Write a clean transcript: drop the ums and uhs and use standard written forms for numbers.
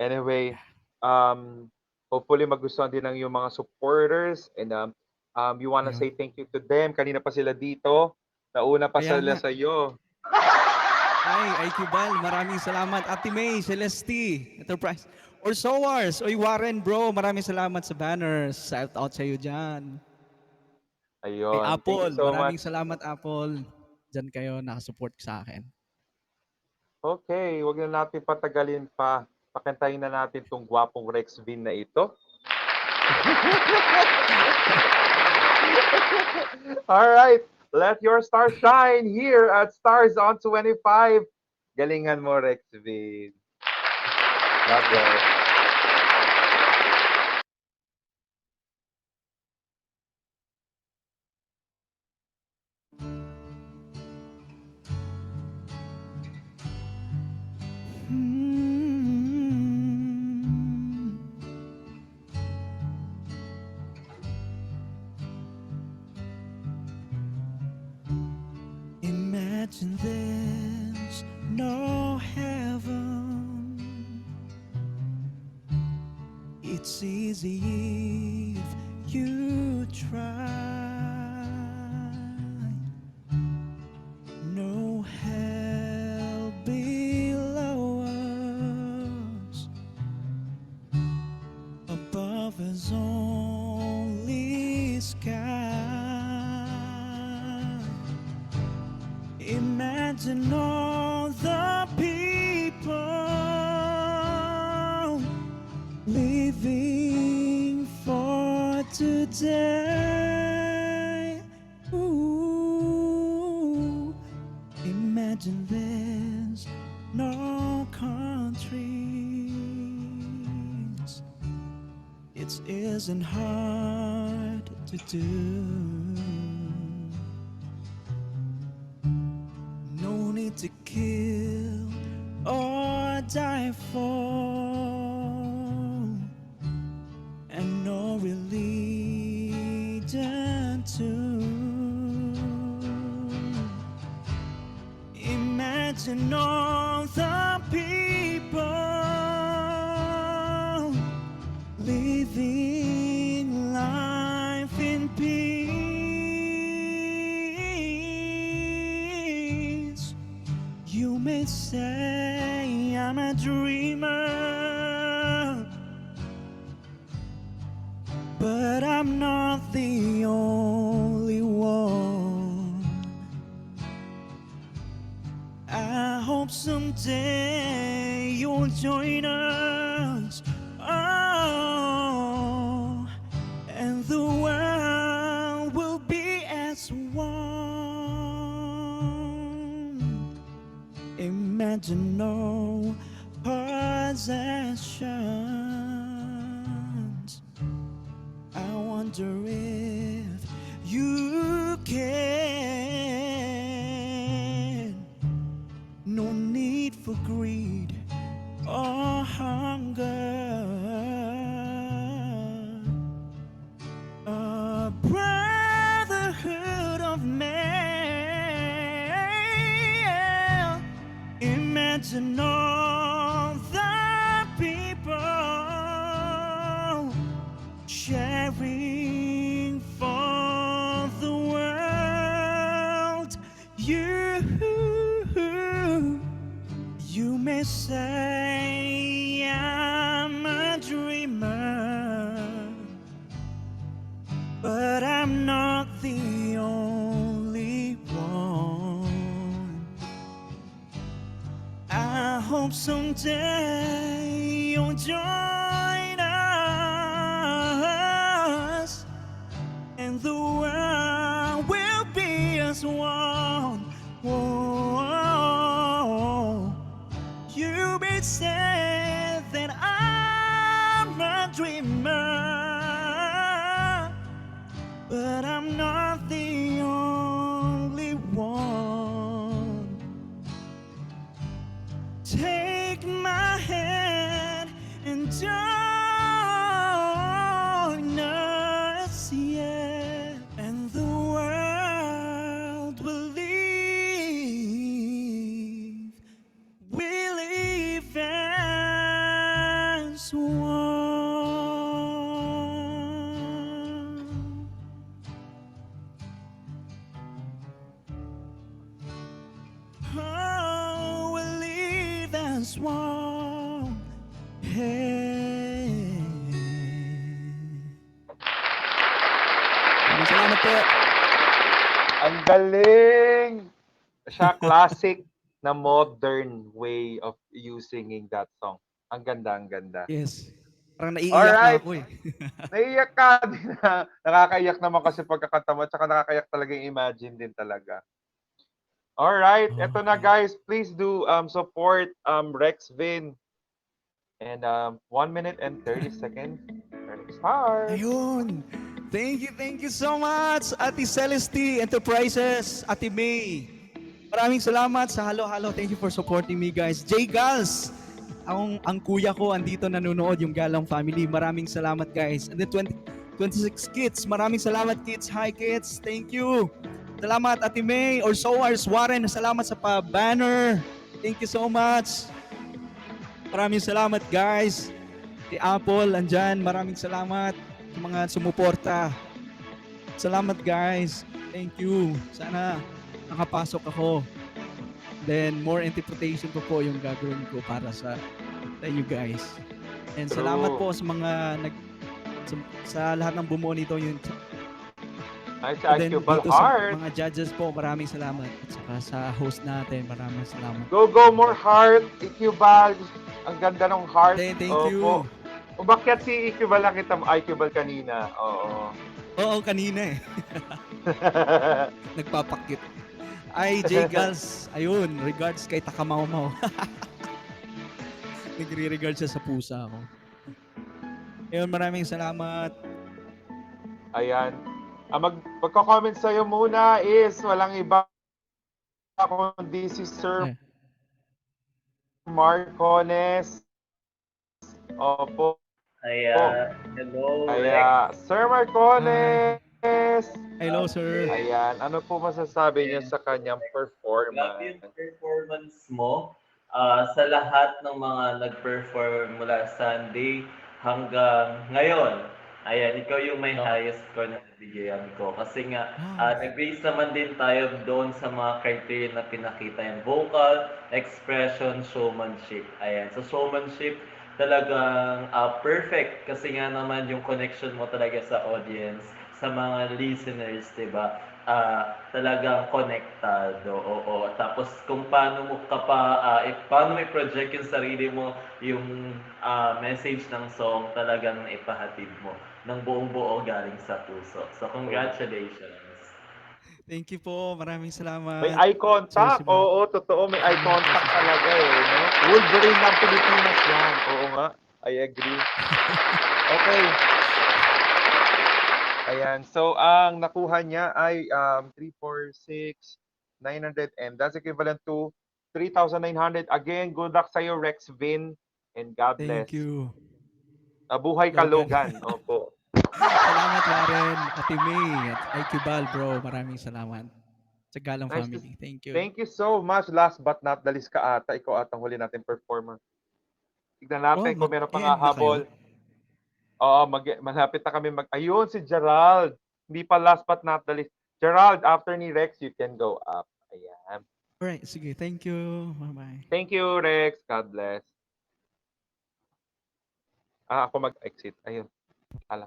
Anyway, um, hopefully magustuhan din ng iyong mga supporters and, you wanna Ayun. say thank you to them, kanina pa sila dito, nauna pa Kaya sila nga. sa'yo. Ay, IQ Bal, maraming salamat. Ate May, Celeste, Enterprise. Or Sowars, oy Warren bro, maraming salamat sa banners. Shout out sa iyo dyan. Kay Ayun, thank you Apple, so maraming much. salamat Apple. Diyan kayo nakasupport sa akin. Okay, 'wag na natin patagalin pa, pakantahin na natin 'tong gwapong Rex Vin na ito. Alright, let your star shine here at Stars on 25. Galingan mo, Rex Vin. God bless. Hmm. Imagine there's no heaven. It's easy if you try. No hell below us. Above is only sky. Imagine all the people living for today. Ooh. Imagine there's no countries. It isn't hard to do. No need to kill or die for, and no religion too. Imagine all the people living life in peace. You may say I'm a dreamer, but I'm not the only one. I hope someday you'll join us. Oh, and the world will be as one. Imagine no possessions. I wonder if you can. No need for greed or hunger. A brotherhood of man. Imagine all the people sharing for the world. You may say I'm a dreamer, but I'm not the only one. I hope someday you'll join us, and the world will be as one. Whoa. You may say that I'm a dreamer, but I'm not the only one. Take my hand and join us, yeah, and the world will live. We live one. Oh, we'll live as one. Hey. Maraming salamat po. Ang galing! Siya classic na modern way of you singing that song. Ang ganda, ang ganda. Yes. Parang naiiyak na Alright. ako eh. Naiiyak ka din na. Nakakaiyak naman kasi pagkakanta mo. Tsaka nakakaiyak talaga yung imagine din talaga. Alright. Eto na Okay. guys. Please do support Rex Vin. And 1 minute and 30 seconds. Start. Ayun. Thank you so much, Ate Celesty Enterprises, Ate May. Maraming salamat sa halo-halo. Thank you for supporting me, guys. J. Gals, ang kuya ko, andito nanonood, yung Galang family. Maraming salamat, guys. And then 26 kids. Maraming salamat, kids. Hi, kids. Thank you. Salamat, Ate May. Or Soars Warren, salamat sa pa-banner. Thank you so much. Maraming salamat, guys. Si Apple, andyan. Maraming salamat sa mga sumuporta. Salamat, guys. Thank you. Sana nakapasok ako. Then, more interpretation ko po yung gagawin ko para sa you guys. And salamat po sa mga sa lahat ng bumuo nito yung Nice then IQ Ball dito sa Heart. mga judges po, maraming salamat. At saka sa host natin, maraming salamat. Go more heart. IQ Ball. Ang ganda ng heart. Thank you. Opo. Umakyat si IQ Ball, nakita mo IQ Ball kanina. Oo. Oo, kanina eh. Nagpapakit. Ay, J. Gals, ayun, regards kay Takamaumaw. Nagre-regard siya sa pusa ko. Ayun, maraming salamat. Ayan. Ang magko-comment sa'yo muna is walang iba kundi si Sir Marcones. Opo. Ayan. Hello, Rex. Ayan. Sir Marcones. Hello, sir. Ayan. Ano po masasabi niyo sa kanyang Grabe performance? yung performance mo. Sa lahat ng mga nag-perform mula Sunday hanggang ngayon. Ayan, ikaw yung may highest score na nabigyan ko. Kasi nga, nag-base naman din tayo doon sa mga criteria na pinakita yung vocal, expression, showmanship. Ayan, so showmanship talagang perfect kasi nga naman yung connection mo talaga sa audience, sa mga listeners, 'di ba? Talagang konektado. Oo. Tapos kung paano mo paano mo i-project yung sarili mo, yung message ng song talagang ipahatid mo ng buong buo galing sa puso. So congratulations. Thank you po. Maraming salamat. May eye contact. Oo, totoo. May eye contact talaga eh. No? Wolverine ng Pilipinas yan. Oo nga. I agree. Okay. Ayan. So, ang nakuha niya ay 346, 900 and that's equivalent to 3,900. Again, good luck sa'yo, Rex Vin. And God bless. Thank you. Buhay ka, Logan. Opo. Salamat, Warren, Ate May, at IQ Bal, bro. Maraming salamat. Sa Galang Nice family. Thank you. Thank you so much. Last but not the least ka ata. Ikaw atang huli natin performer. Tignan natin kung meron pang habol. Oo, malapit na kami Ayun, si Gerald. Hindi pa last but not the least. Gerald, after ni Rex, you can go up. Ayan. Alright, sige. Thank you. Bye-bye. Thank you, Rex. God bless. Ako mag-exit. Ayun. Ala.